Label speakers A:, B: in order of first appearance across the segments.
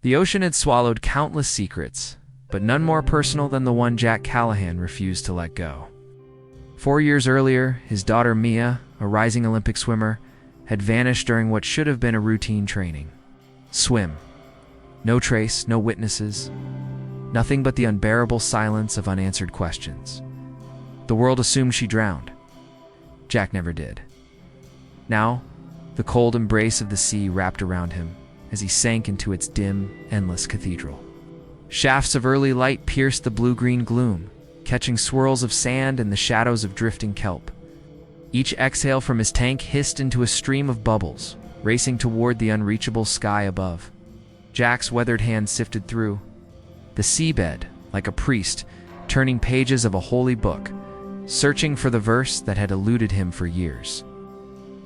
A: The ocean had swallowed countless secrets, but none more personal than the one Jack Callahan refused to let go. 4 years earlier, his daughter Mia, a rising Olympic swimmer, had vanished during what should have been a routine training. Swim. No trace, no witnesses. Nothing but the unbearable silence of unanswered questions. The world assumed she drowned. Jack never did. Now, the cold embrace of the sea wrapped around him as he sank into its dim, endless cathedral. Shafts of early light pierced the blue-green gloom, catching swirls of sand and the shadows of drifting kelp. Each exhale from his tank hissed into a stream of bubbles, racing toward the unreachable sky above. Jack's weathered hand sifted through, the seabed, like a priest, turning pages of a holy book, searching for the verse that had eluded him for years.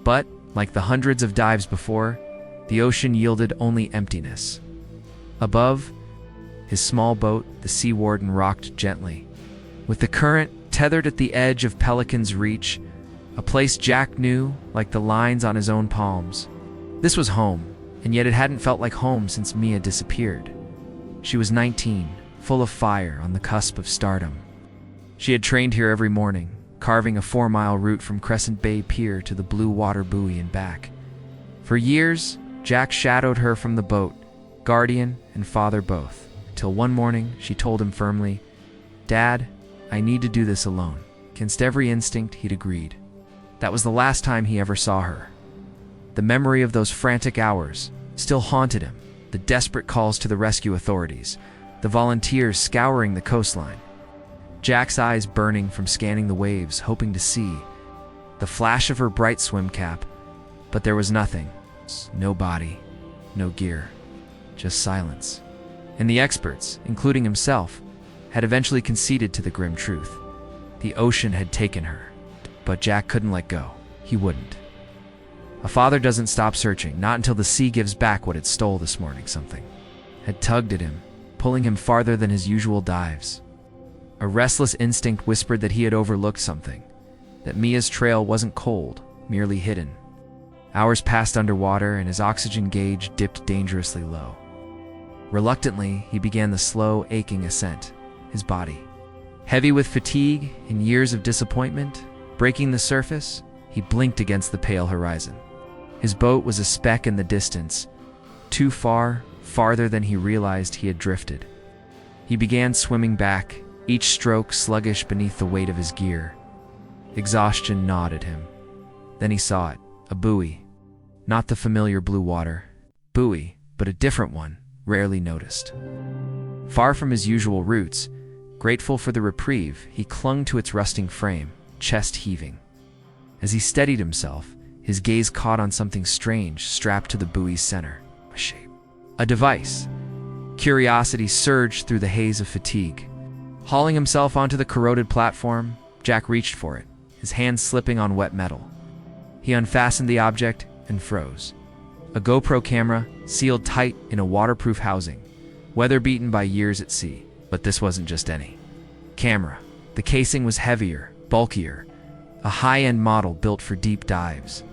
A: But, like the hundreds of dives before, the ocean yielded only emptiness. Above, his small boat, the Sea Warden, rocked gently. With the current tethered at the edge of Pelican's Reach, a place Jack knew like the lines on his own palms. This was home, and yet it hadn't felt like home since Mia disappeared. She was 19, full of fire, on the cusp of stardom. She had trained here every morning, carving a 4-mile route from Crescent Bay Pier to the Blue Water Buoy and back. For years, Jack shadowed her from the boat, guardian and father both, till one morning she told him firmly, "Dad, I need to do this alone." Against every instinct, he'd agreed. That was the last time he ever saw her. The memory of those frantic hours still haunted him, the desperate calls to the rescue authorities, the volunteers scouring the coastline. Jack's eyes burning from scanning the waves, hoping to see the flash of her bright swim cap, but there was nothing. No body, no gear, just silence. And the experts, including himself, had eventually conceded to the grim truth. The ocean had taken her, but Jack couldn't let go. He wouldn't. A father doesn't stop searching, not until the sea gives back what it stole this morning. Something had tugged at him, pulling him farther than his usual dives. A restless instinct whispered that he had overlooked something, that Mia's trail wasn't cold, merely hidden. Hours passed underwater, and his oxygen gauge dipped dangerously low. Reluctantly, he began the slow, aching ascent, his body heavy with fatigue and years of disappointment. Breaking the surface, he blinked against the pale horizon. His boat was a speck in the distance, too far, farther than he realized he had drifted. He began swimming back, each stroke sluggish beneath the weight of his gear. Exhaustion gnawed at him. Then he saw it, a buoy. Not the familiar blue water buoy, but a different one, rarely noticed. Far from his usual routes, grateful for the reprieve, he clung to its rusting frame, chest heaving. As he steadied himself, his gaze caught on something strange strapped to the buoy's center. A shape. A device. Curiosity surged through the haze of fatigue. Hauling himself onto the corroded platform, Jack reached for it, his hands slipping on wet metal. He unfastened the object and froze. A GoPro camera, sealed tight in a waterproof housing, weather-beaten by years at sea. But this wasn't just any camera. The casing was heavier, bulkier, a high-end model built for deep dives,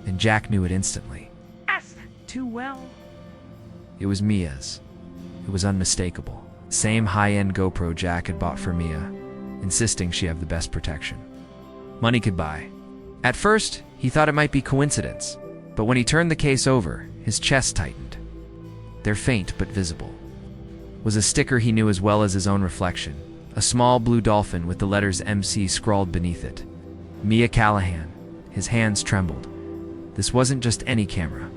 A: and Jack knew it instantly.
B: Yes, too well.
A: It was Mia's. It was unmistakable. Same high-end GoPro Jack had bought for Mia, insisting she have the best protection money could buy. At first, he thought it might be coincidence, but when he turned the case over, his chest tightened. There, faint but visible, was a sticker he knew as well as his own reflection, a small blue dolphin with the letters MC scrawled beneath it. Mia Callahan. His hands trembled. This wasn't just any camera.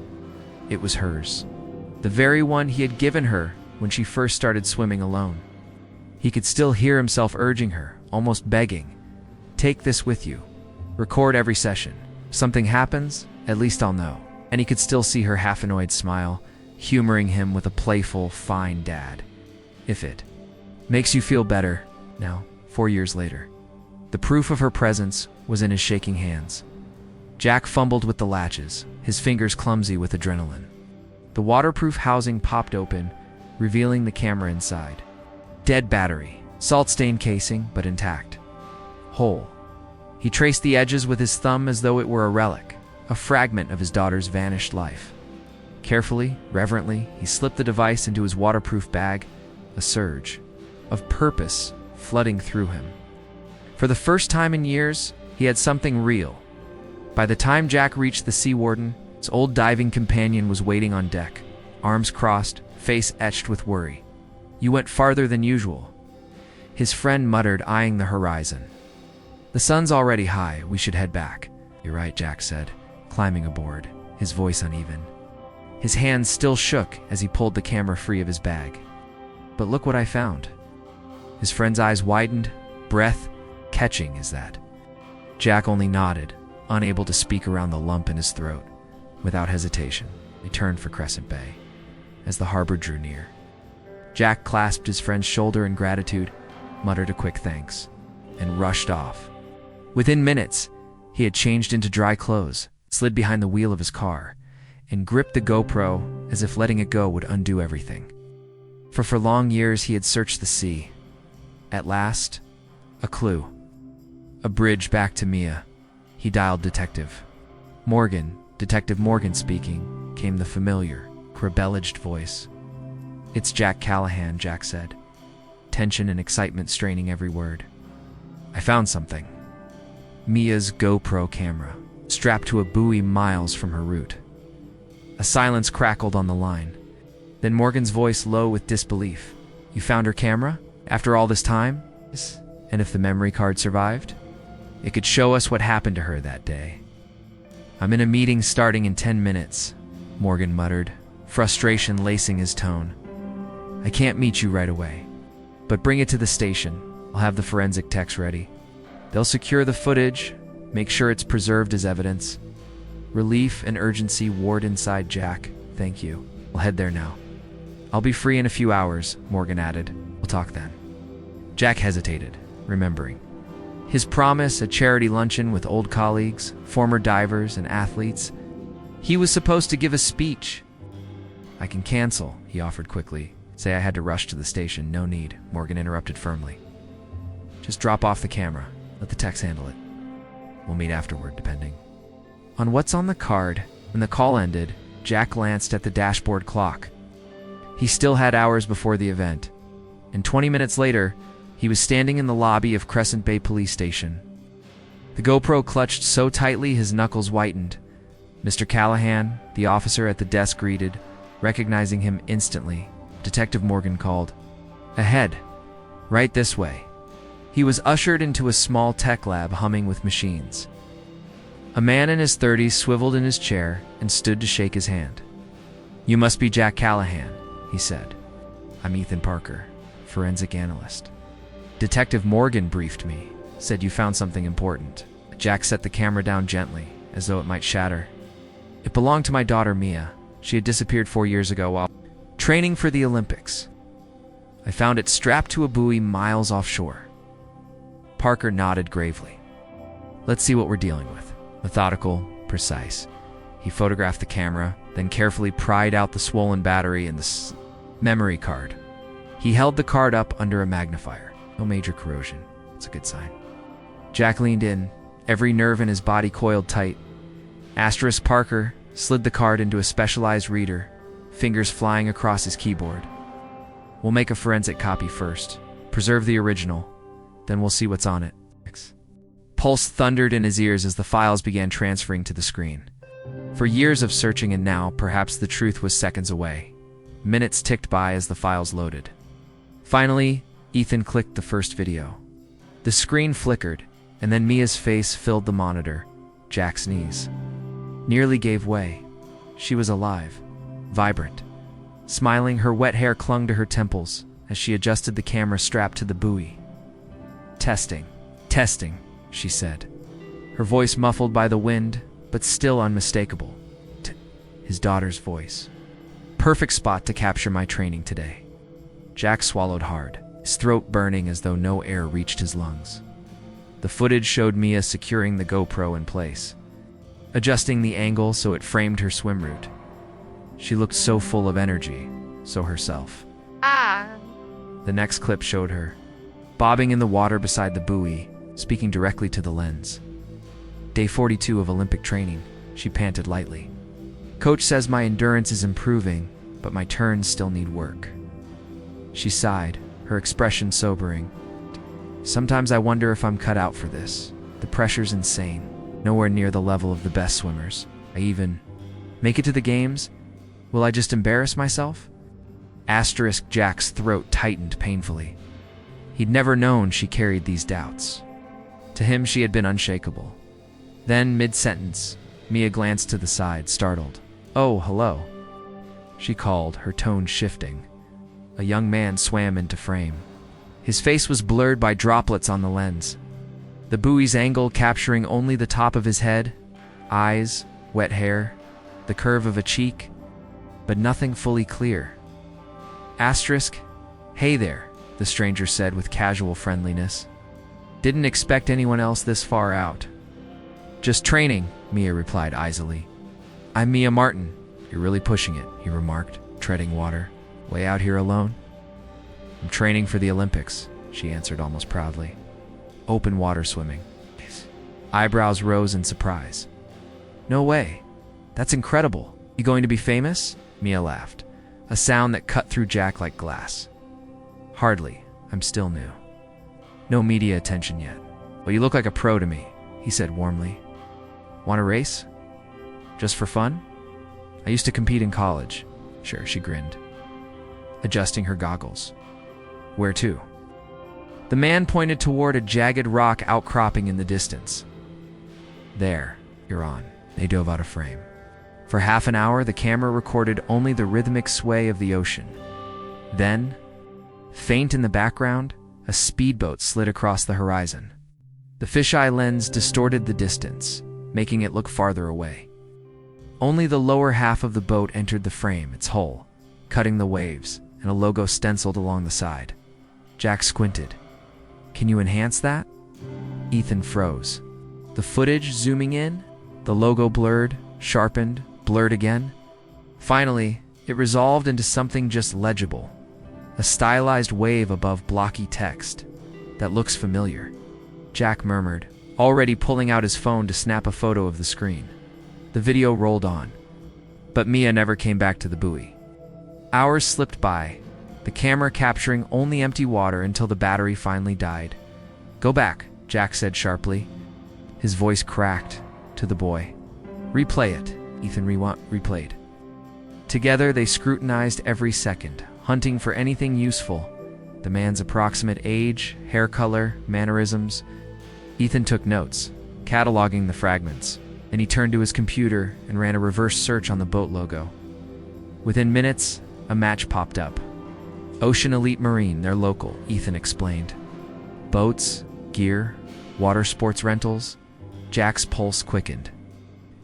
A: It was hers. The very one he had given her when she first started swimming alone. He could still hear himself urging her, almost begging, "Take this with you. Record every session. If something happens, at least I'll know." And he could still see her half-annoyed smile, humoring him with a playful, "Fine, Dad. If it makes you feel better." Now, 4 years later, the proof of her presence was in his shaking hands. Jack fumbled with the latches, his fingers clumsy with adrenaline. The waterproof housing popped open, revealing the camera inside. Dead battery, salt-stained casing, but intact. Whole. He traced the edges with his thumb as though it were a relic, a fragment of his daughter's vanished life. Carefully, reverently, he slipped the device into his waterproof bag, a surge of purpose flooding through him. For the first time in years, he had something real. By the time Jack reached the Sea Warden, his old diving companion was waiting on deck, arms crossed, face etched with worry. "You went farther than usual," his friend muttered, eyeing the horizon. "The sun's already high, we should head back." "You're right," Jack said, climbing aboard, his voice uneven. His hands still shook as he pulled the camera free of his bag. "But look what I found." His friend's eyes widened, breath catching is that. Jack only nodded, unable to speak around the lump in his throat. Without hesitation, they turned for Crescent Bay. As the harbor drew near, Jack clasped his friend's shoulder in gratitude, muttered a quick thanks, and rushed off. Within minutes, he had changed into dry clothes, slid behind the wheel of his car, and gripped the GoPro as if letting it go would undo everything. For long years he had searched the sea. At last, a clue. A bridge back to Mia. He dialed Detective Morgan speaking, came the familiar, crebellaged voice. "It's Jack Callahan," Jack said, tension and excitement straining every word. "I found something." Mia's GoPro camera, strapped to a buoy miles from her route. A silence crackled on the line. Then Morgan's voice low with disbelief. "You found her camera? After all this time? And if the memory card survived? It could show us what happened to her that day." "I'm in a meeting starting in 10 minutes, Morgan muttered, frustration lacing his tone. "I can't meet you right away. But bring it to the station. I'll have the forensic techs ready. They'll secure the footage, make sure it's preserved as evidence." Relief and urgency warred inside Jack. "Thank you. I'll head there now." "I'll be free in a few hours," Morgan added. "We'll talk then." Jack hesitated, remembering his promise, a charity luncheon with old colleagues, former divers, and athletes. He was supposed to give a speech. "I can cancel," he offered quickly. "Say I had to rush to the station." "No need," Morgan interrupted firmly. "Just drop off the camera. Let the techs handle it. We'll meet afterward, depending on what's on the card." When the call ended, Jack glanced at the dashboard clock. He still had hours before the event, and 20 minutes later, he was standing in the lobby of Crescent Bay Police Station. The GoPro clutched so tightly his knuckles whitened. "Mr. Callahan," the officer at the desk greeted, recognizing him instantly. Detective Morgan called. "Ahead. Right this way." He was ushered into a small tech lab humming with machines. A man in his 30s swiveled in his chair and stood to shake his hand. "You must be Jack Callahan," he said. "I'm Ethan Parker, forensic analyst." "Detective Morgan briefed me, said you found something important." Jack set the camera down gently, as though it might shatter. "It belonged to my daughter Mia. She had disappeared 4 years ago while training for the Olympics. I found it strapped to a buoy miles offshore." Parker nodded gravely. "Let's see what we're dealing with." Methodical, precise. He photographed the camera, then carefully pried out the swollen battery and the memory card. He held the card up under a magnifier. No major corrosion. It's a good sign. Jack leaned in, every nerve in his body coiled tight. Asterisk Parker slid the card into a specialized reader, fingers flying across his keyboard. "We'll make a forensic copy first. Preserve the original. Then we'll see what's on it." Pulse thundered in his ears as the files began transferring to the screen. For years of searching, and now, perhaps the truth was seconds away. Minutes ticked by as the files loaded. Finally, Ethan clicked the first video. The screen flickered, and then Mia's face filled the monitor. Jack's knees nearly gave way. She was alive, vibrant. Smiling, her wet hair clung to her temples as she adjusted the camera strap to the buoy. Testing, she said, her voice muffled by the wind, but still unmistakable. His daughter's voice. "Perfect spot to capture my training today." Jack swallowed hard, his throat burning as though no air reached his lungs. The footage showed Mia securing the GoPro in place, adjusting the angle so it framed her swim route. She looked so full of energy, so herself. The next clip showed her, bobbing in the water beside the buoy, speaking directly to the lens. "Day 42 of Olympic training," she panted lightly. Coach says my endurance is improving, but my turns still need work. She sighed, her expression sobering. Sometimes I wonder if I'm cut out for this. The pressure's insane, nowhere near the level of the best swimmers. I even make it to the games? Will I just embarrass myself? Asterisk Jack's throat tightened painfully. He'd never known she carried these doubts. To him, she had been unshakable. Then, mid-sentence, Mia glanced to the side, startled. "Oh, hello," she called, her tone shifting. A young man swam into frame. His face was blurred by droplets on the lens, the buoy's angle capturing only the top of his head, eyes, wet hair, the curve of a cheek, but nothing fully clear. Asterisk, "Hey there," the stranger said with casual friendliness. "Didn't expect anyone else this far out." "Just training," Mia replied easily. "I'm Mia Martin." "You're really pushing it," he remarked, treading water. "Way out here alone?" "I'm training for the Olympics," she answered almost proudly. "Open water swimming." Eyebrows rose in surprise. "No way. That's incredible. You going to be famous?" Mia laughed, a sound that cut through Jack like glass. "Hardly. I'm still new. No media attention yet. Well, you look like a pro to me," he said warmly. "Want a race? Just for fun? I used to compete in college." "Sure," she grinned, adjusting her goggles. "Where to?" The man pointed toward a jagged rock outcropping in the distance. "There, you're on." They dove out of frame. For half an hour, the camera recorded only the rhythmic sway of the ocean. Then, faint in the background, a speedboat slid across the horizon. The fisheye lens distorted the distance, making it look farther away. Only the lower half of the boat entered the frame, its hull cutting the waves, and a logo stenciled along the side. Jack squinted. "Can you enhance that?" Ethan froze. The footage zooming in, the logo blurred, sharpened, blurred again. Finally, it resolved into something just legible. A stylized wave above blocky text. "That looks familiar," Jack murmured, already pulling out his phone to snap a photo of the screen. The video rolled on, but Mia never came back to the buoy. Hours slipped by, the camera capturing only empty water until the battery finally died. "Go back," Jack said sharply. His voice cracked to the boy. "Replay it," Ethan replayed. Together they scrutinized every second, hunting for anything useful. The man's approximate age, hair color, mannerisms. Ethan took notes, cataloging the fragments. Then he turned to his computer and ran a reverse search on the boat logo. Within minutes, a match popped up. "Ocean Elite Marine, they're local," Ethan explained. Boats, gear, water sports rentals. Jack's pulse quickened.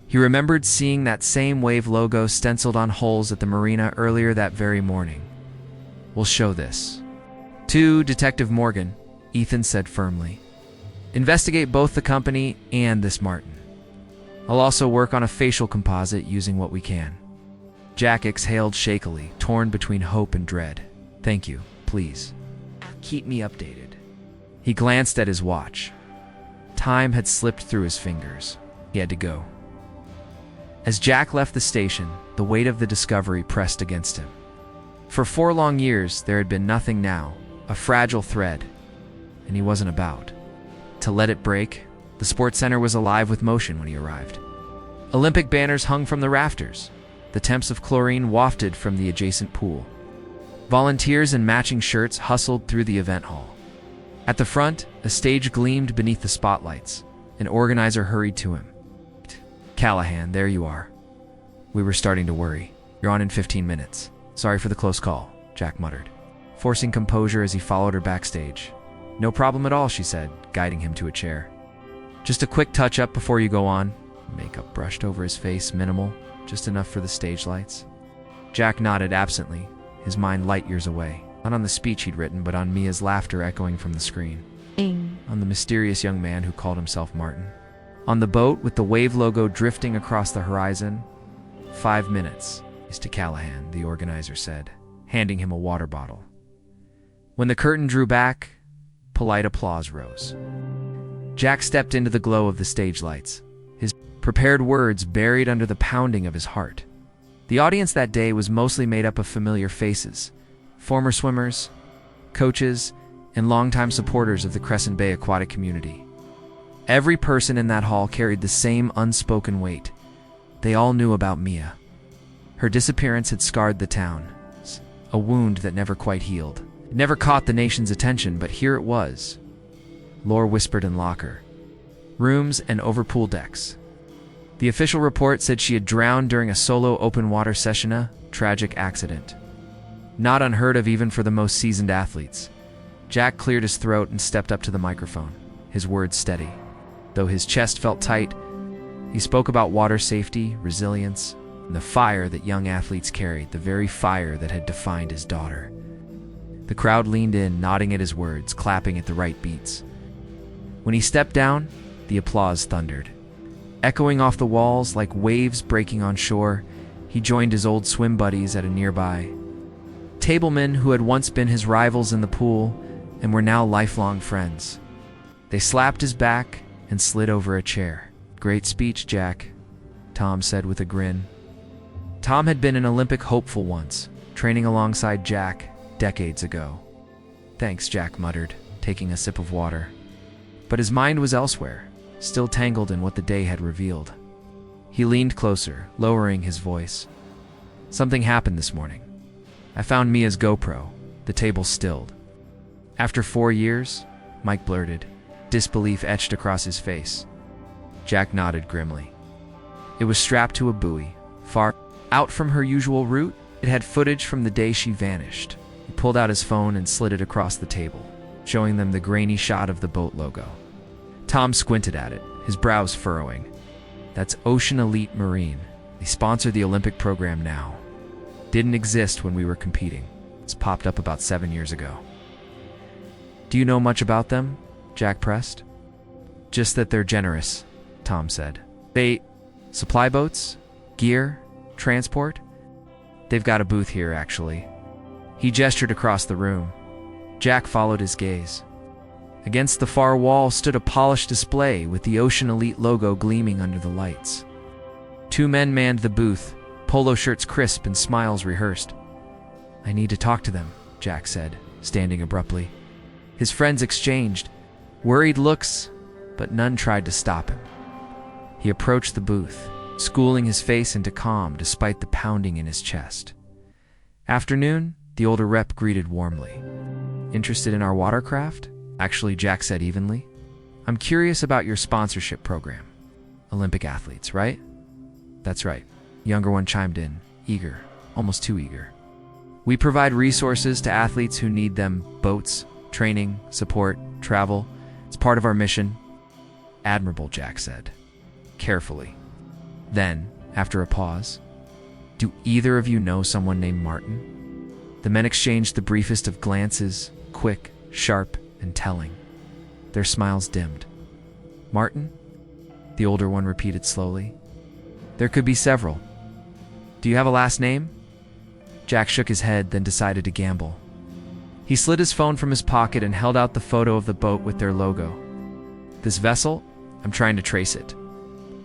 A: He remembered seeing that same wave logo stenciled on hulls at the marina earlier that very morning. "We'll show this to Detective Morgan," Ethan said firmly. "Investigate both the company and this Martin. I'll also work on a facial composite using what we can." Jack exhaled shakily, torn between hope and dread. "Thank you, please. Keep me updated." He glanced at his watch. Time had slipped through his fingers. He had to go. As Jack left the station, the weight of the discovery pressed against him. For 4 long years, there had been nothing now, a fragile thread, and he wasn't about to let it break. The sports center was alive with motion when he arrived. Olympic banners hung from the rafters. The temps of chlorine wafted from the adjacent pool. Volunteers in matching shirts hustled through the event hall. At the front, a stage gleamed beneath the spotlights. An organizer hurried to him. "Callahan, there you are. We were starting to worry. You're on in 15 minutes. Sorry for the close call," Jack muttered, forcing composure as he followed her backstage. "No problem at all," she said, guiding him to a chair. "Just a quick touch-up before you go on." Makeup brushed over his face, minimal, just enough for the stage lights. Jack nodded absently, his mind light years away. Not on the speech he'd written, but on Mia's laughter echoing from the screen. On the mysterious young man who called himself Martin. On the boat with the wave logo drifting across the horizon. 5 minutes, Mr. Callahan, the organizer said, handing him a water bottle. When the curtain drew back, polite applause rose. Jack stepped into the glow of the stage lights, his prepared words buried under the pounding of his heart. The audience that day was mostly made up of familiar faces, former swimmers, coaches, and longtime supporters of the Crescent Bay aquatic community. Every person in that hall carried the same unspoken weight. They all knew about Mia. Her disappearance had scarred the town, a wound that never quite healed. It never caught the nation's attention, but here it was. Lore whispered in locker rooms and over pool decks. The official report said she had drowned during a solo open water session, a tragic accident. Not unheard of even for the most seasoned athletes. Jack cleared his throat and stepped up to the microphone, his words steady. Though his chest felt tight, he spoke about water safety, resilience, and the fire that young athletes carried, the very fire that had defined his daughter. The crowd leaned in, nodding at his words, clapping at the right beats. When he stepped down, the applause thundered. Echoing off the walls like waves breaking on shore, he joined his old swim buddies at a nearby tablemen who had once been his rivals in the pool and were now lifelong friends. They slapped his back and slid over a chair. "Great speech, Jack," Tom said with a grin. Tom had been an Olympic hopeful once, training alongside Jack decades ago. "Thanks," Jack muttered, taking a sip of water. But his mind was elsewhere, still tangled in what the day had revealed. He leaned closer, lowering his voice. "Something happened this morning. I found Mia's GoPro." The table stilled. "After 4 years?" Mike blurted, disbelief etched across his face. Jack nodded grimly. It was strapped to a buoy, far out from her usual route. It had footage from the day she vanished. He pulled out his phone and slid it across the table, showing them the grainy shot of the boat logo. Tom squinted at it, his brows furrowing. "That's Ocean Elite Marine. They sponsor the Olympic program now. Didn't exist when we were competing. It's popped up about 7 years ago." "Do you know much about them?" Jack pressed. "Just that they're generous," Tom said. "They supply boats, gear, transport? They've got a booth here, actually." He gestured across the room. Jack followed his gaze. Against the far wall stood a polished display with the Ocean Elite logo gleaming under the lights. 2 men manned the booth, polo shirts crisp and smiles rehearsed. "I need to talk to them," Jack said, standing abruptly. His friends exchanged worried looks, but none tried to stop him. He approached the booth, schooling his face into calm despite the pounding in his chest. "Afternoon," the older rep greeted warmly. "Interested in our watercraft?" "Actually," Jack said evenly. "I'm curious about your sponsorship program. Olympic athletes, right?" "That's right." Younger one chimed in, eager, almost too eager. "We provide resources to athletes who need them, boats, training, support, travel. It's part of our mission." "Admirable," Jack said, carefully. Then, after a pause, "Do either of you know someone named Martin?" The men exchanged the briefest of glances, quick, sharp, and telling. Their smiles dimmed. "Martin?" the older one repeated slowly. "There could be several. Do you have a last name?" Jack shook his head, then decided to gamble. He slid his phone from his pocket and held out the photo of the boat with their logo. "This vessel? I'm trying to trace it.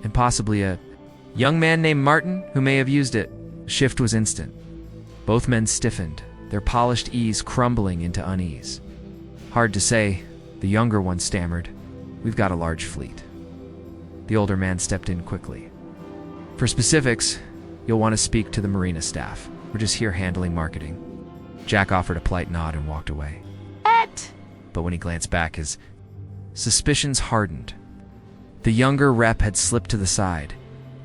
A: And possibly a young man named Martin who may have used it." The shift was instant. Both men stiffened, their polished ease crumbling into unease. "Hard to say," the younger one stammered. "We've got a large fleet." The older man stepped in quickly. "For specifics, you'll want to speak to the marina staff. We're just here handling marketing." Jack offered a polite nod and walked away. But when he glanced back, his suspicions hardened. The younger rep had slipped to the side,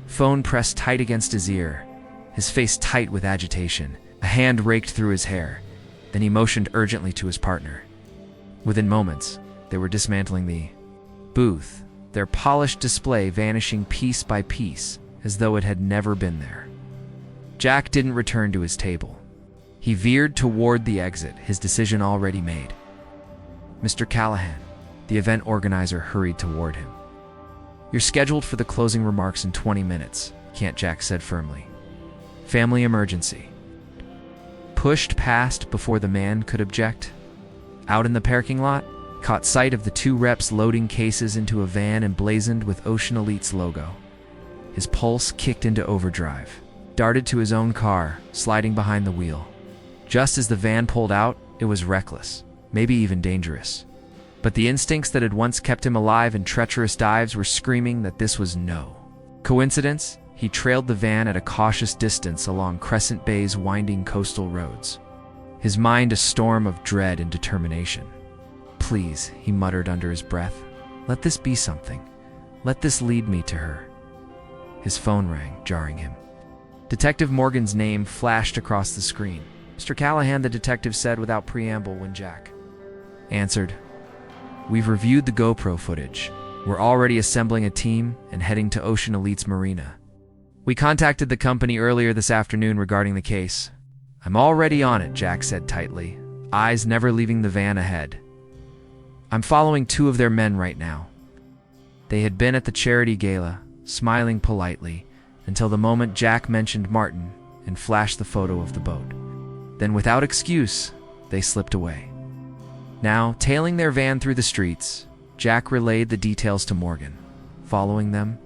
A: phone pressed tight against his ear, his face tight with agitation. A hand raked through his hair. Then he motioned urgently to his partner. Within moments, they were dismantling the booth, their polished display vanishing piece by piece as though it had never been there. Jack didn't return to his table. He veered toward the exit, his decision already made. "Mr. Callahan," the event organizer hurried toward him. "You're scheduled for the closing remarks in 20 minutes, Jack said firmly. "Family emergency." Pushed past before the man could object. Out in the parking lot, caught sight of the 2 reps loading cases into a van emblazoned with Ocean Elite's logo. His pulse kicked into overdrive. darted to his own car, sliding behind the wheel. Just as the van pulled out, it was reckless, maybe even dangerous. But the instincts that had once kept him alive in treacherous dives were screaming that this was no coincidence. He trailed the van at a cautious distance along Crescent Bay's winding coastal roads, his mind a storm of dread and determination. "Please," he muttered under his breath, "let this be something. Let this lead me to her." His phone rang, jarring him. Detective Morgan's name flashed across the screen. "Mr. Callahan," the detective said without preamble when Jack answered. "We've reviewed the GoPro footage. We're already assembling a team and heading to Ocean Elite's marina. We contacted the company earlier this afternoon regarding the case." "I'm already on it," Jack said tightly, eyes never leaving the van ahead. "I'm following 2 of their men right now." They had been at the charity gala, smiling politely, until the moment Jack mentioned Martin and flashed the photo of the boat. Then, without excuse, they slipped away. Now, tailing their van through the streets, Jack relayed the details to Morgan. Following them,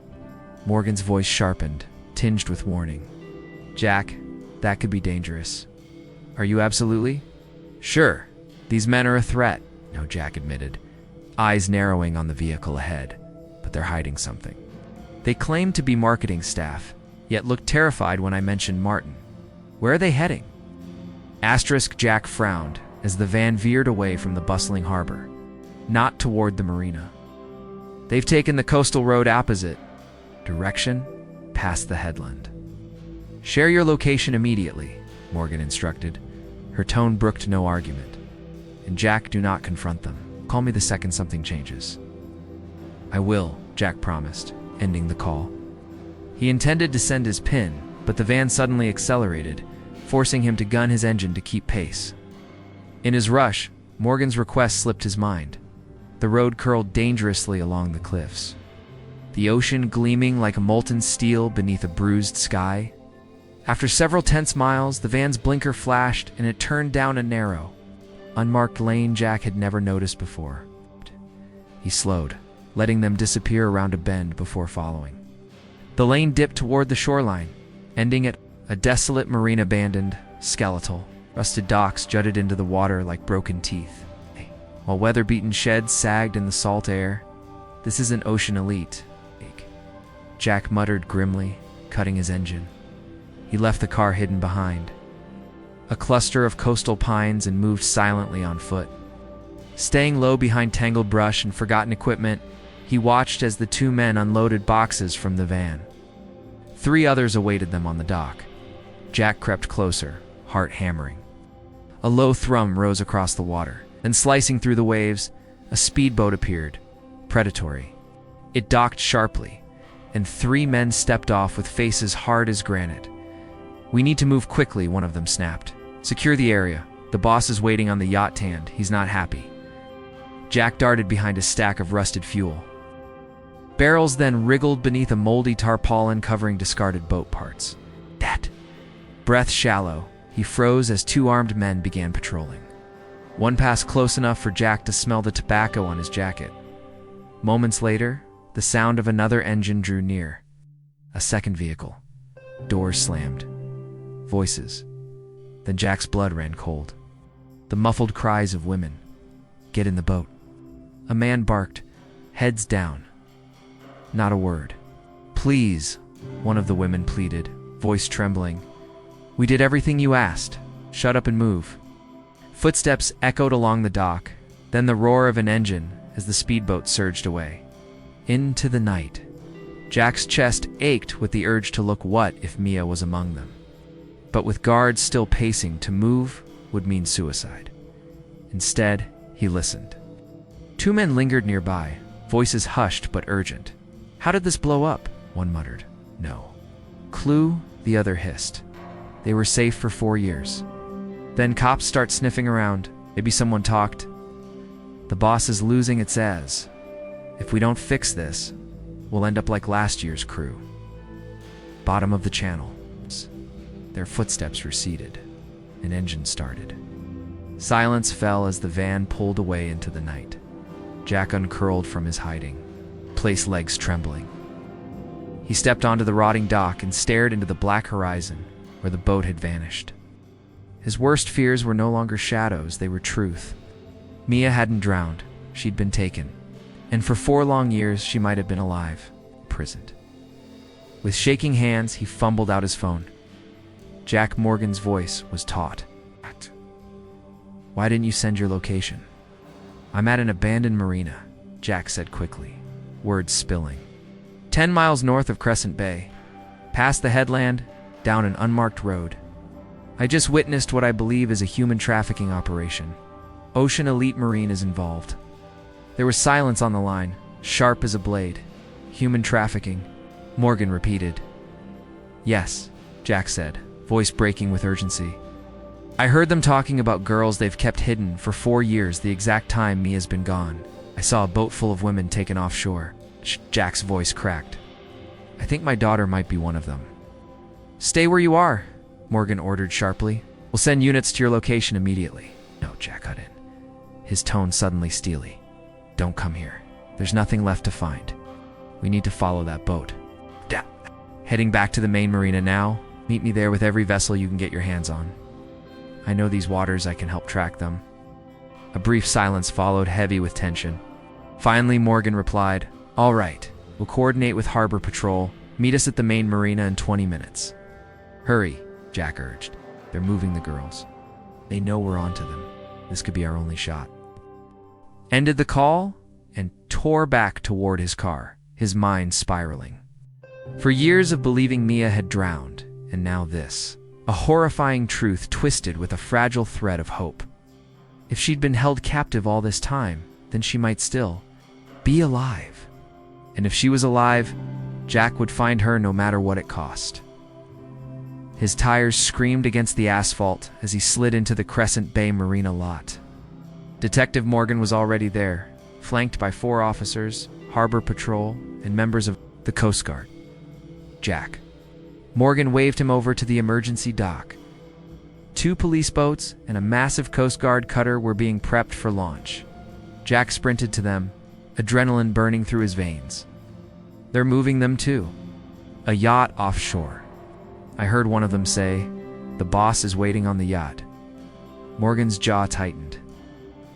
A: Morgan's voice sharpened, tinged with warning. "Jack, that could be dangerous. Are you absolutely sure these men are a threat?" "No," Jack admitted, eyes narrowing on the vehicle ahead. "But they're hiding something. They claim to be marketing staff, yet looked terrified when I mentioned Martin. Where are they heading?" Jack frowned as the van veered away from the bustling harbor, not toward the marina. "They've taken the coastal road opposite direction, past the headland." "Share your location immediately," Morgan instructed. Her tone brooked no argument. "And Jack, do not confront them. Call me the second something changes." "I will," Jack promised, ending the call. He intended to send his PIN, but the van suddenly accelerated, forcing him to gun his engine to keep pace. In his rush, Morgan's request slipped his mind. The road curled dangerously along the cliffs, the ocean gleaming like molten steel beneath a bruised sky. After several tense miles, the van's blinker flashed and it turned down a narrow, unmarked lane Jack had never noticed before. He slowed, letting them disappear around a bend before following. The lane dipped toward the shoreline, ending at a desolate marine, abandoned, skeletal. Rusted docks jutted into the water like broken teeth, while weather-beaten sheds sagged in the salt air. "This isn't Ocean Elite," Jack muttered grimly, cutting his engine. He left the car hidden behind a cluster of coastal pines and moved silently on foot. Staying low behind tangled brush and forgotten equipment, he watched as the 2 men unloaded boxes from the van. 3 others awaited them on the dock. Jack crept closer, heart hammering. A low thrum rose across the water, and slicing through the waves, a speedboat appeared, predatory. It docked sharply, and 3 men stepped off with faces hard as granite. "We need to move quickly," one of them snapped. "Secure the area. The boss is waiting on the yacht stand. He's not happy." Jack darted behind a stack of rusted fuel. Barrels then wriggled beneath a moldy tarpaulin covering discarded boat parts. "That!" Breath shallow, he froze as 2 armed men began patrolling. One passed close enough for Jack to smell the tobacco on his jacket. Moments later, the sound of another engine drew near. A second vehicle. Doors slammed. Voices. Then Jack's blood ran cold. The muffled cries of women. "Get in the boat." A man barked, heads down. Not a word. "Please," one of the women pleaded, voice trembling. "We did everything you asked. Shut up and move." Footsteps echoed along the dock, then the roar of an engine as the speedboat surged away. Into the night. Jack's chest ached with the urge to look what if Mia was among them. But with guards still pacing, to move would mean suicide. Instead, he listened. 2 men lingered nearby, voices hushed but urgent. "How did this blow up?" one muttered. "No clue," the other hissed. "They were safe for 4 years. Then cops start sniffing around. Maybe someone talked. The boss is losing its az. If we don't fix this, we'll end up like last year's crew." Bottom of the channel. Their footsteps receded. An engine started. Silence fell as the van pulled away into the night. Jack uncurled from his hiding, placed legs trembling. He stepped onto the rotting dock and stared into the black horizon where the boat had vanished. His worst fears were no longer shadows, they were truth. Mia hadn't drowned, she'd been taken. And for 4 long years, she might have been alive, imprisoned. With shaking hands, he fumbled out his phone. Jack Morgan's voice was taut. "Why didn't you send your location?" "I'm at an abandoned marina," Jack said quickly, words spilling. 10 miles north of Crescent Bay, past the headland, down an unmarked road. I just witnessed what I believe is a human trafficking operation. Ocean Elite Marine is involved. There was silence on the line, sharp as a blade. "Human trafficking," Morgan repeated. "Yes," Jack said, voice breaking with urgency. "I heard them talking about girls they've kept hidden for 4 years, the exact time Mia's been gone. I saw a boat full of women taken offshore." Jack's voice cracked. "I think my daughter might be one of them." "Stay where you are," Morgan ordered sharply. "We'll send units to your location immediately." "No," Jack cut in, his tone suddenly steely. "Don't come here. There's nothing left to find. We need to follow that boat. Heading back to the main marina now. Meet me there with every vessel you can get your hands on. I know these waters, I can help track them." A brief silence followed, heavy with tension. Finally, Morgan replied, "All right, we'll coordinate with Harbor Patrol. Meet us at the main marina in 20 minutes. "Hurry," Jack urged. "They're moving the girls. They know we're onto them. This could be our only shot." Ended the call and tore back toward his car, his mind spiraling. For years of believing Mia had drowned, and now this. A horrifying truth twisted with a fragile thread of hope. If she'd been held captive all this time, then she might still be alive. And if she was alive, Jack would find her no matter what it cost. His tires screamed against the asphalt as he slid into the Crescent Bay Marina lot. Detective Morgan was already there, flanked by 4 officers, Harbor Patrol, and members of the Coast Guard. "Jack." Morgan waved him over to the emergency dock. 2 police boats and a massive Coast Guard cutter were being prepped for launch. Jack sprinted to them, adrenaline burning through his veins. "They're moving them too. A yacht offshore." I heard one of them say, "The boss is waiting on the yacht." Morgan's jaw tightened.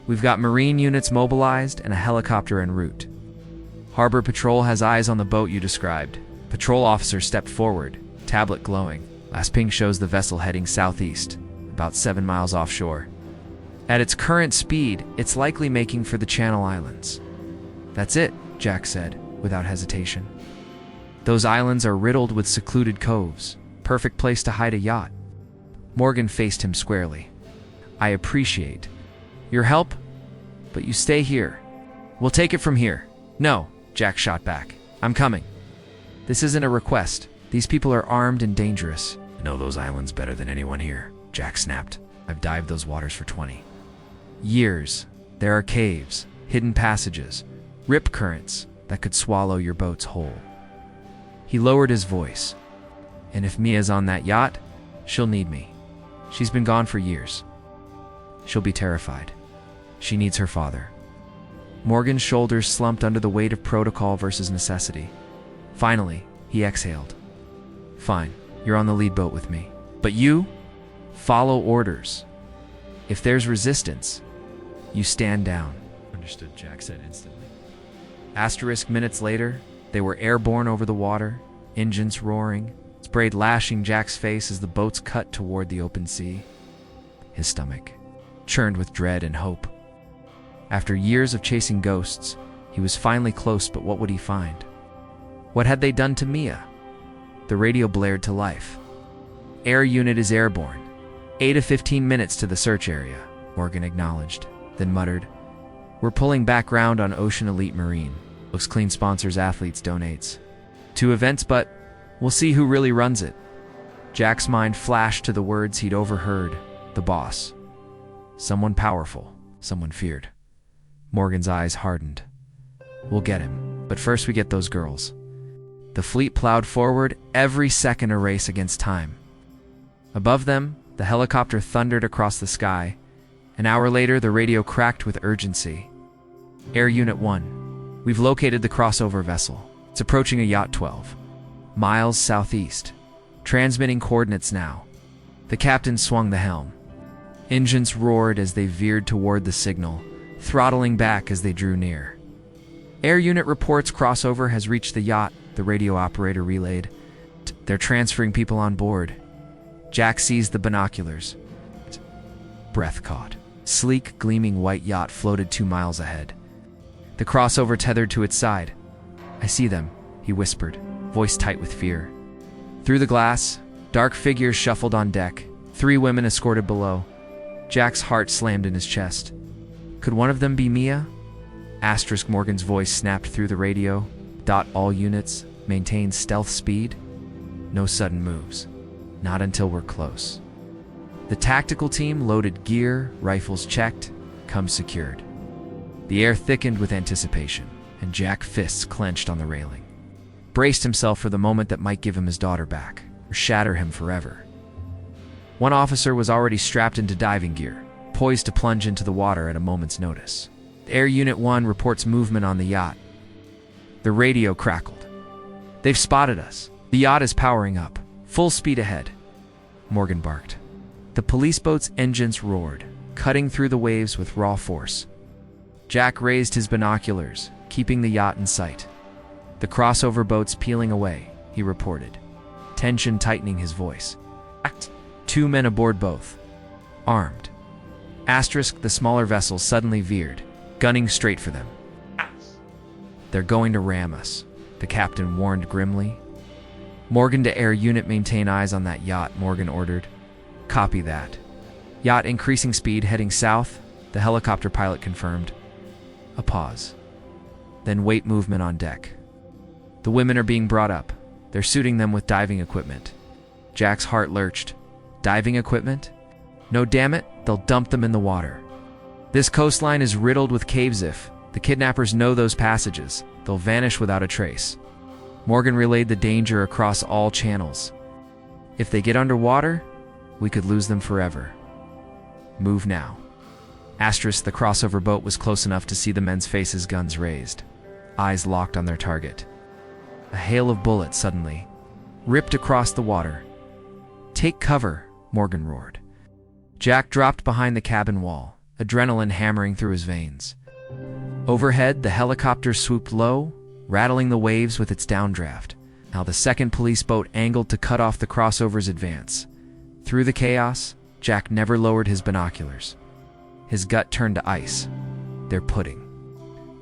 A: "We've got Marine units mobilized and a helicopter en route. Harbor Patrol has eyes on the boat you described." Patrol officer stepped forward, tablet glowing. "Last ping shows the vessel heading southeast, about 7 miles offshore. At its current speed, it's likely making for the Channel Islands." "That's it," Jack said, without hesitation. "Those islands are riddled with secluded coves. Perfect place to hide a yacht." Morgan faced him squarely. "I appreciate your help, but you stay here. We'll take it from here." "No," Jack shot back. "I'm coming. This isn't a request. These people are armed and dangerous." "I know those islands better than anyone here," Jack snapped. "I've dived those waters for 20 years. There are caves, hidden passages, rip currents that could swallow your boats whole." He lowered his voice. "And if Mia's on that yacht, she'll need me. She's been gone for years. She'll be terrified. She needs her father." Morgan's shoulders slumped under the weight of protocol versus necessity. Finally, he exhaled. "Fine, you're on the lead boat with me. But you follow orders. If there's resistance, you stand down." "Understood," Jack said instantly. Minutes later, they were airborne over the water, engines roaring, spray lashing Jack's face as the boats cut toward the open sea. His stomach churned with dread and hope. After years of chasing ghosts, he was finally close, but what would he find? What had they done to Mia? The radio blared to life. "Air unit is airborne. 8 to 15 minutes to the search area," Morgan acknowledged, then muttered, "We're pulling back ground on Ocean Elite Marine. Looks clean, sponsors athletes, donates 2 events, but we'll see who really runs it." Jack's mind flashed to the words he'd overheard, the boss. Someone powerful, someone feared. Morgan's eyes hardened. "We'll get him, but first we get those girls." The fleet plowed forward, every second a race against time. Above them, the helicopter thundered across the sky. An hour later, the radio cracked with urgency. "Air Unit 1, we've located the crossover vessel. It's approaching a Yacht 12. miles southeast. Transmitting coordinates now. The captain swung the helm. Engines roared as they veered toward the signal, throttling back as they drew near. Air unit reports crossover has reached the yacht, the radio operator relayed. They're transferring people on board. Jack seized the binoculars. Breath caught. Sleek, gleaming white yacht floated 2 miles ahead. The crossover tethered to its side. "I see them," he whispered, voice tight with fear. Through the glass, dark figures shuffled on deck, 3 women escorted below. Jack's heart slammed in his chest. Could one of them be Mia? Asterisk Morgan's voice snapped through the radio. All units, maintain stealth speed. No sudden moves. Not until we're close. The tactical team loaded gear, rifles checked, come secured. The air thickened with anticipation, and Jack's fists clenched on the railing. Braced himself for the moment that might give him his daughter back, or shatter him forever. One officer was already strapped into diving gear, poised to plunge into the water at a moment's notice. Air Unit 1 reports movement on the yacht. The radio crackled. "They've spotted us. The yacht is powering up. Full speed ahead," Morgan barked. The police boat's engines roared, cutting through the waves with raw force. Jack raised his binoculars, keeping the yacht in sight. "The crossover boat's peeling away," he reported, tension tightening his voice. 2 men aboard both, armed. Asterisk, the smaller vessel suddenly veered, gunning straight for them. "They're going to ram us," the captain warned grimly. "Morgan to Air Unit, maintain eyes on that yacht," Morgan ordered. "Copy that." Yacht increasing speed, heading south, the helicopter pilot confirmed. A pause. Then weight movement on deck. The women are being brought up. They're suiting them with diving equipment. Jack's heart lurched. Diving equipment? No, damn it, they'll dump them in the water. This coastline is riddled with caves. If the kidnappers know those passages, they'll vanish without a trace. Morgan relayed the danger across all channels. If they get underwater, we could lose them forever. Move now. Asterisk, the crossover boat was close enough to see the men's faces, guns raised, eyes locked on their target. A hail of bullets suddenly ripped across the water. "Take cover," Morgan roared. Jack dropped behind the cabin wall, adrenaline hammering through his veins. Overhead, the helicopter swooped low, rattling the waves with its downdraft. Now the second police boat angled to cut off the crossover's advance. Through the chaos, Jack never lowered his binoculars. His gut turned to ice. "They're putting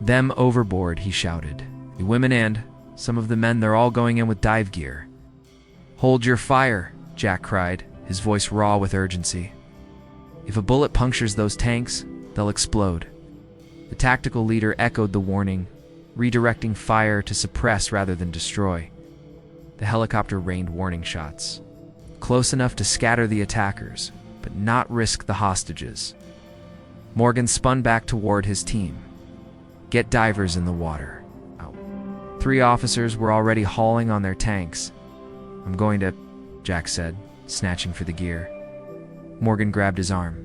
A: them overboard," he shouted. "The women and some of the men, they're all going in with dive gear." "Hold your fire," Jack cried, his voice raw with urgency. "If a bullet punctures those tanks, they'll explode." The tactical leader echoed the warning, redirecting fire to suppress rather than destroy. The helicopter rained warning shots, close enough to scatter the attackers, but not risk the hostages. Morgan spun back toward his team. "Get divers in the water." 3 officers were already hauling on their tanks. "I'm going to," Jack said, snatching for the gear. Morgan grabbed his arm.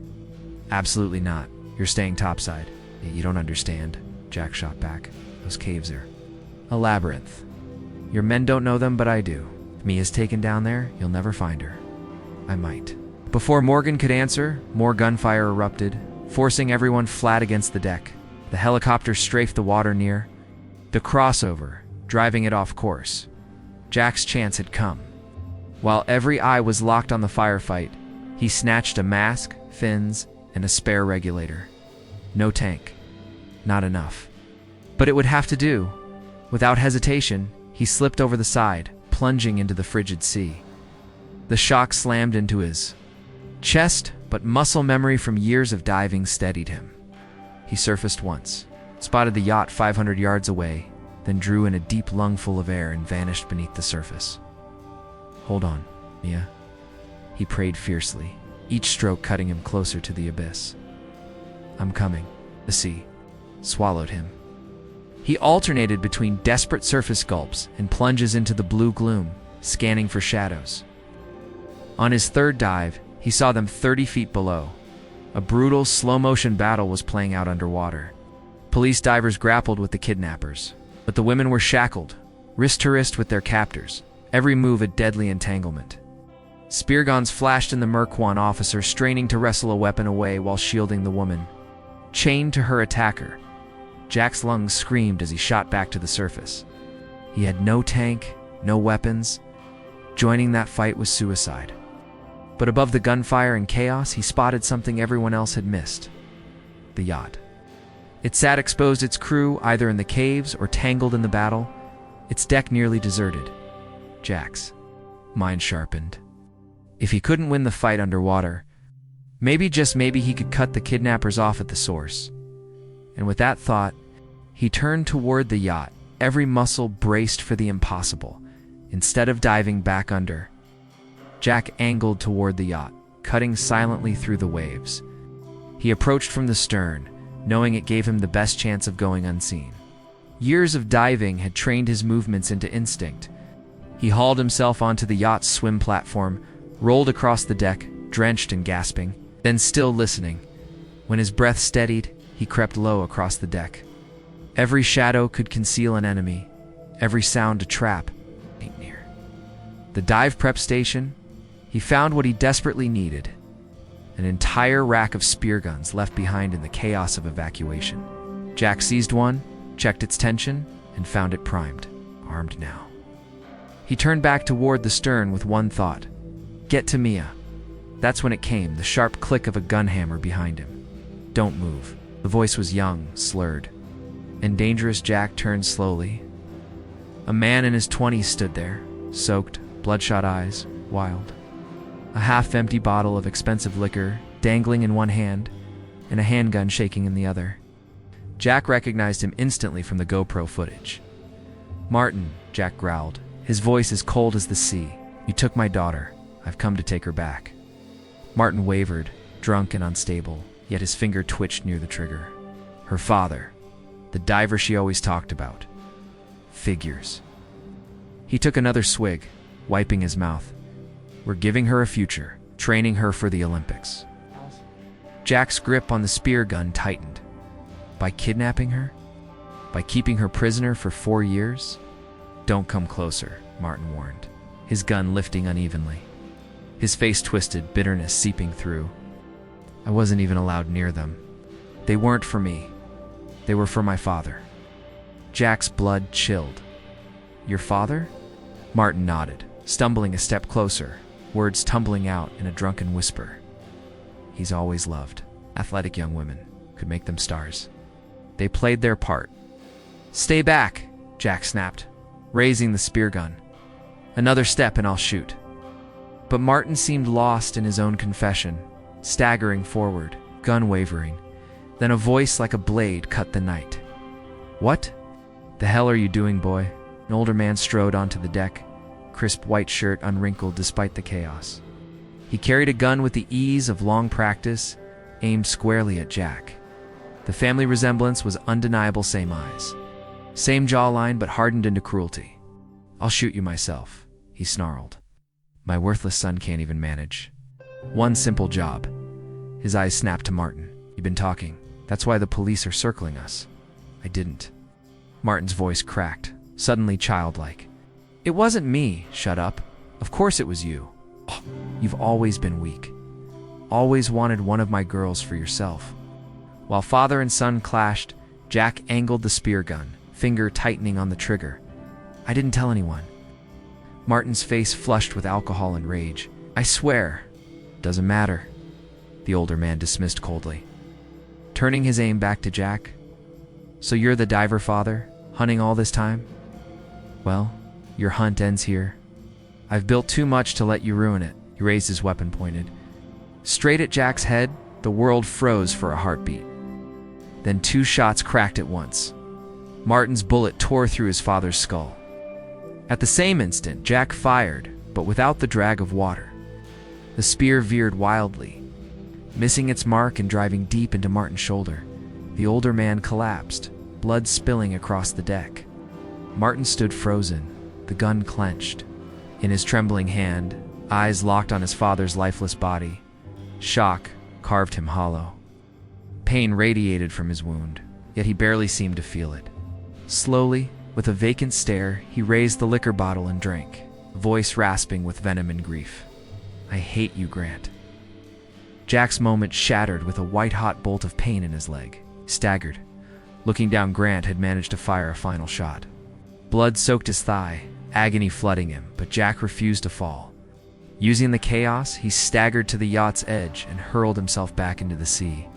A: "Absolutely not. You're staying topside." "You don't understand," Jack shot back. "Those caves are a labyrinth. Your men don't know them, but I do. If Mia's taken down there, you'll never find her." "I might." Before Morgan could answer, more gunfire erupted, forcing everyone flat against the deck. The helicopter strafed the water near the crossover, driving it off course. Jack's chance had come. While every eye was locked on the firefight, he snatched a mask, fins, and a spare regulator. No tank. Not enough. But it would have to do. Without hesitation, he slipped over the side, plunging into the frigid sea. The shock slammed into his chest, but muscle memory from years of diving steadied him. He surfaced once, spotted the yacht 500 yards away, then drew in a deep lungful of air and vanished beneath the surface. "Hold on, Mia," he prayed fiercely, each stroke cutting him closer to the abyss. "I'm coming." The sea swallowed him. He alternated between desperate surface gulps and plunges into the blue gloom, scanning for shadows. On his third dive, he saw them 30 feet below. A brutal, slow-motion battle was playing out underwater. Police divers grappled with the kidnappers, but the women were shackled, wrist to wrist with their captors, every move a deadly entanglement. Spear guns flashed in the murk, one officer straining to wrestle a weapon away while shielding the woman. Chained to her attacker, Jack's lungs screamed as he shot back to the surface. He had no tank, no weapons. Joining that fight was suicide. But above the gunfire and chaos, he spotted something everyone else had missed. The yacht. It sat exposed, its crew either in the caves or tangled in the battle, its deck nearly deserted. Jack's mind sharpened. If he couldn't win the fight underwater, maybe, just maybe, he could cut the kidnappers off at the source. And with that thought, he turned toward the yacht, every muscle braced for the impossible. Instead of diving back under, Jack angled toward the yacht, cutting silently through the waves. He approached from the stern, knowing it gave him the best chance of going unseen. Years of diving had trained his movements into instinct. He hauled himself onto the yacht's swim platform, rolled across the deck, drenched and gasping, then still listening. When his breath steadied, he crept low across the deck. Every shadow could conceal an enemy, every sound a trap. Near the dive prep station, he found what he desperately needed: an entire rack of spear guns left behind in the chaos of evacuation. Jack seized one, checked its tension, and found it primed, armed now. He turned back toward the stern with one thought: get to Mia. That's when it came, the sharp click of a gun hammer behind him. Don't move. The voice was young, slurred, and dangerous. Jack turned slowly. A man in his 20s stood there, soaked, bloodshot eyes, wild. A half-empty bottle of expensive liquor dangling in one hand, and a handgun shaking in the other. Jack recognized him instantly from the GoPro footage. "Martin," Jack growled, his voice as cold as the sea. "You took my daughter. I've come to take her back." Martin wavered, drunk and unstable, yet his finger twitched near the trigger. Her father, the diver she always talked about. Figures. He took another swig, wiping his mouth. "We're giving her a future, training her for the Olympics." Jack's grip on the spear gun tightened. By kidnapping her? By keeping her prisoner for 4 years? "Don't come closer," Martin warned, his gun lifting unevenly. His face twisted, bitterness seeping through. "I wasn't even allowed near them. They weren't for me. They were for my father." Jack's blood chilled. "Your father?" Martin nodded, stumbling a step closer, words tumbling out in a drunken whisper. "He's always loved. Athletic young women could make them stars. They played their part." "Stay back," Jack snapped, raising the spear gun. "Another step and I'll shoot." But Martin seemed lost in his own confession, staggering forward, gun wavering. Then a voice like a blade cut the night. "What the hell are you doing, boy?" An older man strode onto the deck, crisp white shirt unwrinkled despite the chaos. He carried a gun with the ease of long practice, aimed squarely at Jack. The family resemblance was undeniable, same eyes, same jawline, but hardened into cruelty. "I'll shoot you myself," he snarled. "My worthless son can't even manage one simple job." His eyes snapped to Martin. "You've been talking. That's why the police are circling us." "I didn't." Martin's voice cracked, suddenly childlike. "It wasn't me." "Shut up. Of course it was you. Oh, you've always been weak. Always wanted one of my girls for yourself." While father and son clashed, Jack angled the spear gun, finger tightening on the trigger. "I didn't tell anyone." Martin's face flushed with alcohol and rage. "I swear." "Doesn't matter," the older man dismissed coldly, turning his aim back to Jack. "So you're the diver father, hunting all this time? Well, your hunt ends here. I've built too much to let you ruin it." He raised his weapon, pointed straight at Jack's head. The world froze for a heartbeat. Then 2 shots cracked at once. Martin's bullet tore through his father's skull. At the same instant, Jack fired, but without the drag of water. The spear veered wildly, missing its mark and driving deep into Martin's shoulder. The older man collapsed, blood spilling across the deck. Martin stood frozen, the gun clenched. In his trembling hand, eyes locked on his father's lifeless body. Shock carved him hollow. Pain radiated from his wound, yet he barely seemed to feel it. Slowly, with a vacant stare, he raised the liquor bottle and drank. voice rasping with venom and grief. "I hate you, Grant." Jack's moment shattered with a white-hot bolt of pain in his leg. Staggered. Looking down, Grant had managed to fire a final shot. Blood soaked his thigh, agony flooding him, but Jack refused to fall. Using the chaos, he staggered to the yacht's edge and hurled himself back into the sea.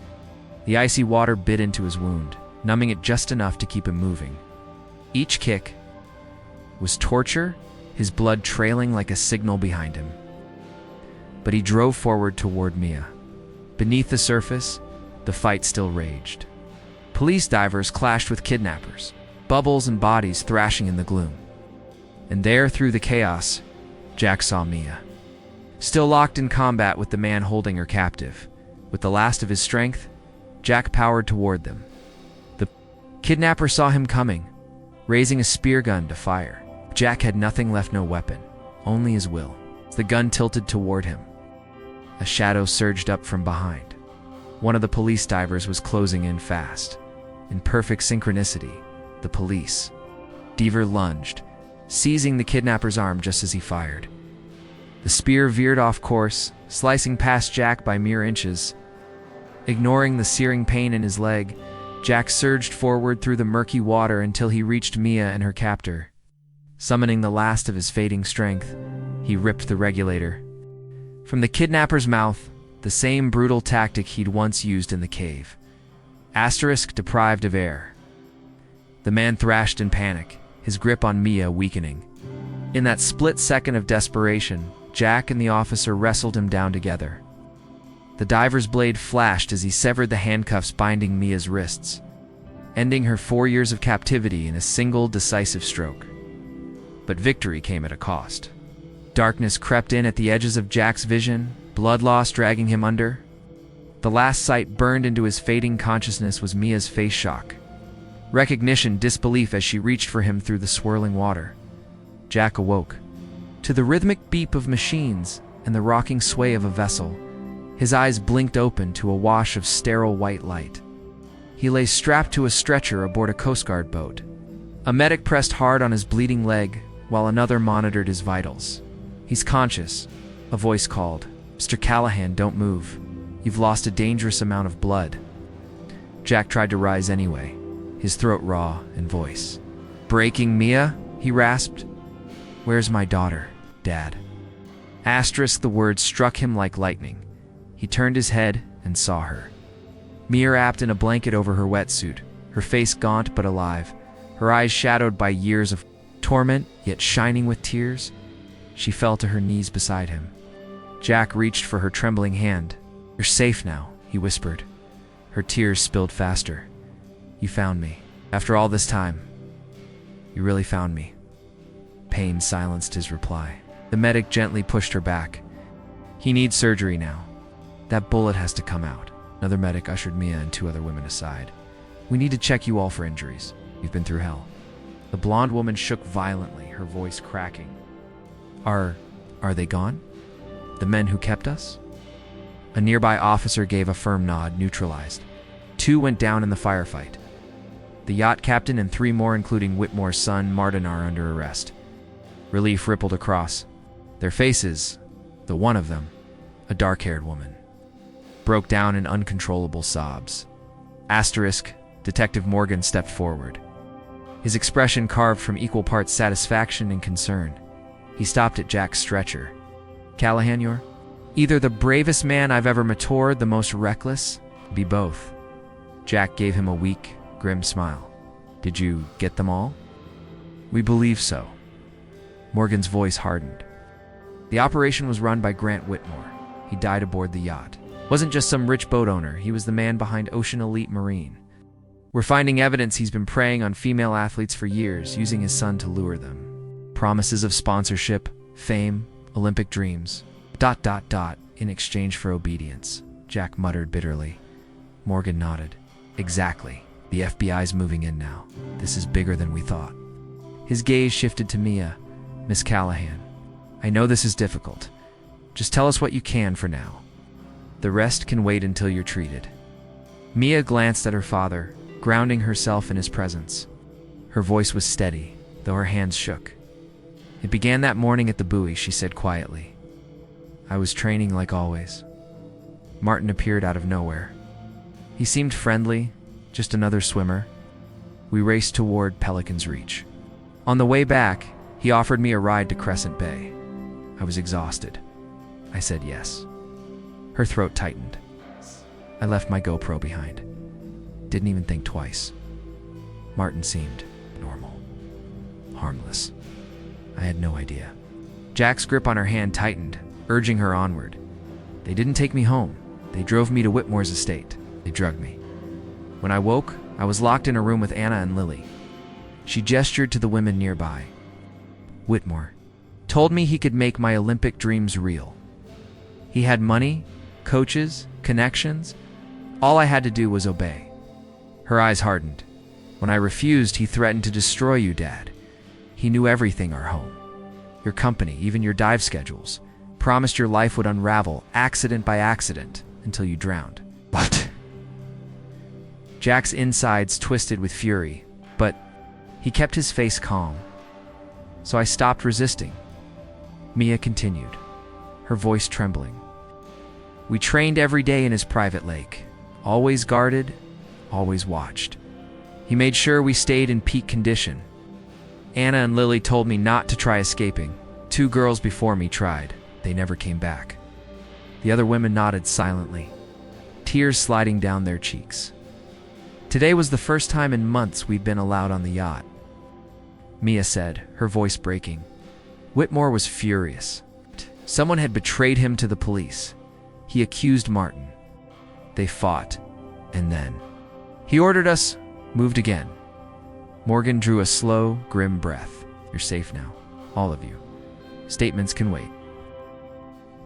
A: The icy water bit into his wound, numbing it just enough to keep him moving. Each kick was torture, his blood trailing like a signal behind him. But he drove forward toward Mia. Beneath the surface, the fight still raged. Police divers clashed with kidnappers, bubbles and bodies thrashing in the gloom. And there, through the chaos, Jack saw Mia. Still locked in combat with the man holding her captive. With the last of his strength, Jack powered toward them. The kidnapper saw him coming, raising a spear gun to fire. Jack had nothing left, no weapon, only his will. As the gun tilted toward him, a shadow surged up from behind. One of the police divers was closing in fast. In perfect synchronicity, the police diver lunged, seizing the kidnapper's arm just as he fired. The spear veered off course, slicing past Jack by mere inches. Ignoring the searing pain in his leg, Jack surged forward through the murky water until he reached Mia and her captor. Summoning the last of his fading strength, he ripped the regulator. From the kidnapper's mouth, the same brutal tactic he'd once used in the cave. Asterisk deprived of air. The man thrashed in panic, his grip on Mia weakening. In that split second of desperation, Jack and the officer wrestled him down together. The diver's blade flashed as he severed the handcuffs binding Mia's wrists, ending her 4 years of captivity in a single decisive stroke. But victory came at a cost. Darkness crept in at the edges of Jack's vision, blood loss dragging him under. The last sight burned into his fading consciousness was Mia's face shock. Recognition, disbelief as she reached for him through the swirling water. Jack awoke. To the rhythmic beep of machines and the rocking sway of a vessel, his eyes blinked open to a wash of sterile white light. He lay strapped to a stretcher aboard a Coast Guard boat. A medic pressed hard on his bleeding leg, while another monitored his vitals. "He's conscious," a voice called. "Mr. Callahan, don't move. You've lost a dangerous amount of blood." Jack tried to rise anyway, his throat raw and voice breaking. "Mia," he rasped. "Where's my daughter, Dad?" Asterisk, the word struck him like lightning. He turned his head and saw her. Mia wrapped in a blanket over her wetsuit, her face gaunt but alive, her eyes shadowed by years of torment, yet shining with tears. She fell to her knees beside him. Jack reached for her trembling hand. "You're safe now," he whispered. Her tears spilled faster. "You found me. After all this time, you really found me." Pain silenced his reply. The medic gently pushed her back. "He needs surgery now. That bullet has to come out." Another medic ushered Mia and 2 other women aside. "We need to check you all for injuries. You've been through hell." The blonde woman shook violently, her voice cracking. Are they gone? The men who kept us?" A nearby officer gave a firm nod, neutralized. 2 went down in the firefight. The yacht captain and 3 more, including Whitmore's son, Martin, are under arrest. Relief rippled across. Their faces, the one of them, a dark-haired woman, broke down in uncontrollable sobs. Asterisk, Detective Morgan stepped forward. His expression carved from equal parts satisfaction and concern. He stopped at Jack's stretcher. "Callahan, you're either the bravest man I've ever met or the most reckless. Be both." Jack gave him a weak, grim smile. "Did you get them all?" "We believe so." Morgan's voice hardened. The operation was run by Grant Whitmore. He died aboard the yacht. Wasn't just some rich boat owner, he was the man behind Ocean Elite Marine. We're finding evidence he's been preying on female athletes for years, using his son to lure them. Promises of sponsorship, fame, Olympic dreams, ... in exchange for obedience, Jack muttered bitterly. Morgan nodded. "Exactly. The FBI's moving in now. This is bigger than we thought." His gaze shifted to Mia. "Miss Callahan, I know this is difficult. Just tell us what you can for now. The rest can wait until you're treated." Mia glanced at her father, grounding herself in his presence. Her voice was steady, though her hands shook. It began that morning at the buoy, she said quietly. I was training like always. Martin appeared out of nowhere. He seemed friendly, just another swimmer. We raced toward Pelican's Reach. On the way back, he offered me a ride to Crescent Bay. I was exhausted. I said yes. Her throat tightened. I left my GoPro behind. Didn't even think twice. Martin seemed normal, harmless. I had no idea. Jack's grip on her hand tightened, urging her onward. They didn't take me home. They drove me to Whitmore's estate. They drugged me. When I woke, I was locked in a room with Anna and Lily. She gestured to the women nearby. Whitmore told me he could make my Olympic dreams real. He had money, coaches, connections. All I had to do was obey. Her eyes hardened. When I refused, he threatened to destroy you, Dad. He knew everything, our home, your company, even your dive schedules. Promised your life would unravel, accident by accident, until you drowned. But Jack's insides twisted with fury, but he kept his face calm. So I stopped resisting. Mia continued, her voice trembling. We trained every day in his private lake, always guarded, always watched. He made sure we stayed in peak condition. Anna and Lily told me not to try escaping. 2 girls before me tried. They never came back. The other women nodded silently, tears sliding down their cheeks. Today was the first time in months we'd been allowed on the yacht. Mia said, her voice breaking. Whitmore was furious. Someone had betrayed him to the police. He accused Martin. They fought, and then he ordered us moved again. Morgan drew a slow, grim breath. You're safe now, all of you. Statements can wait.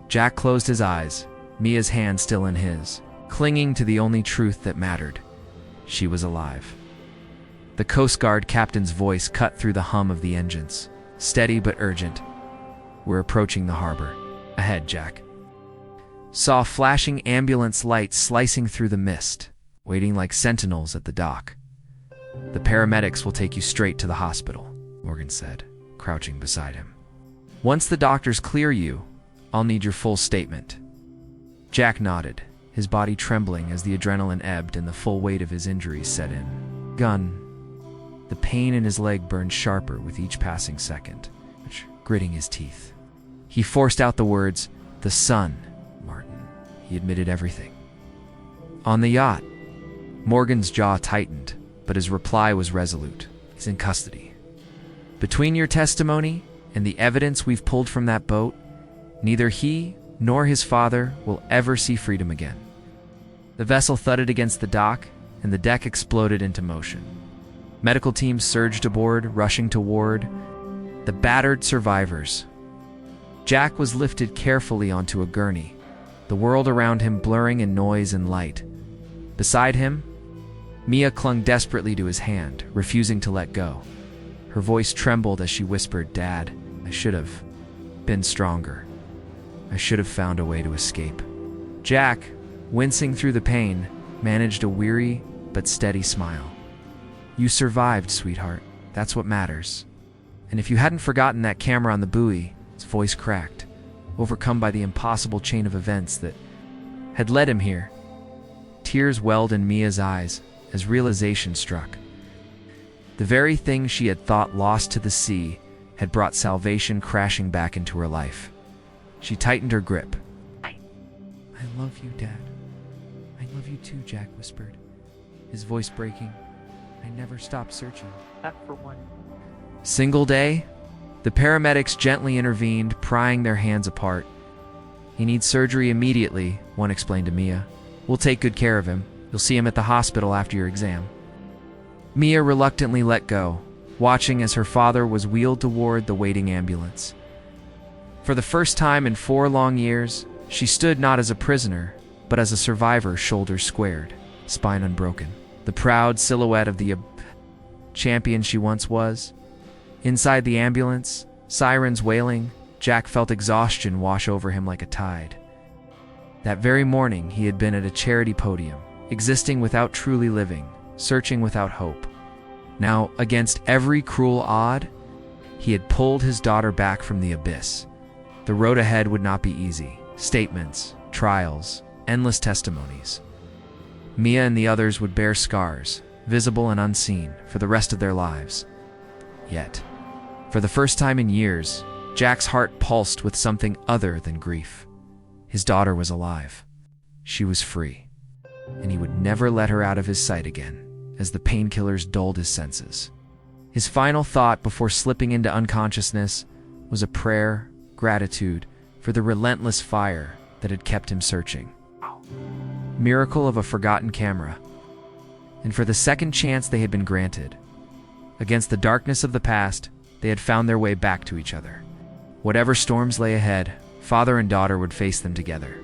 A: Jack closed his eyes, Mia's hand still in his, clinging to the only truth that mattered. She was alive. The Coast Guard captain's voice cut through the hum of the engines, steady but urgent. We're approaching the harbor. Ahead, Jack. Saw flashing ambulance lights slicing through the mist, waiting like sentinels at the dock. The paramedics will take you straight to the hospital, Morgan said, crouching beside him. Once the doctors clear you, I'll need your full statement. Jack nodded, his body trembling as the adrenaline ebbed and the full weight of his injuries set in. Gun. The pain in his leg burned sharper with each passing second, gritting his teeth. He forced out the words, the sun, Martin. He admitted everything. On the yacht. Morgan's jaw tightened, but his reply was resolute. He's in custody. Between your testimony and the evidence we've pulled from that boat, neither he nor his father will ever see freedom again. The vessel thudded against the dock, and the deck exploded into motion. Medical teams surged aboard, rushing toward the battered survivors. Jack was lifted carefully onto a gurney, the world around him blurring in noise and light. Beside him, Mia clung desperately to his hand, refusing to let go. Her voice trembled as she whispered, Dad, I should have been stronger. I should have found a way to escape. Jack, wincing through the pain, managed a weary but steady smile. You survived, sweetheart. That's what matters. And if you hadn't forgotten that camera on the buoy, his voice cracked, overcome by the impossible chain of events that had led him here. Tears welled in Mia's eyes as realization struck. The very thing she had thought lost to the sea had brought salvation crashing back into her life. She tightened her grip. I love you, Dad. I love you too, Jack whispered, his voice breaking. I never stopped searching.
B: That for one.
A: Single day, the paramedics gently intervened, prying their hands apart. He needs surgery immediately, one explained to Mia. We'll take good care of him. You'll see him at the hospital after your exam. Mia reluctantly let go, watching as her father was wheeled toward the waiting ambulance. For the first time in 4 long years, she stood not as a prisoner, but as a survivor, shoulders squared, spine unbroken. The proud silhouette of the champion she once was. Inside the ambulance, sirens wailing, Jack felt exhaustion wash over him like a tide. That very morning, he had been at a charity podium, existing without truly living, searching without hope. Now, against every cruel odd, He had pulled his daughter back from the abyss. The road ahead would not be easy. Statements, trials, endless testimonies. Mia and the others would bear scars, visible and unseen, for the rest of their lives. Yet, for the first time in years, Jack's heart pulsed with something other than grief. His daughter was alive. She was free, and he would never let her out of his sight again, as the painkillers dulled his senses. His final thought before slipping into unconsciousness was a prayer, gratitude for the relentless fire that had kept him searching. Miracle of a forgotten camera, and for the second chance they had been granted. Against the darkness of the past, they had found their way back to each other. Whatever storms lay ahead, father and daughter would face them together.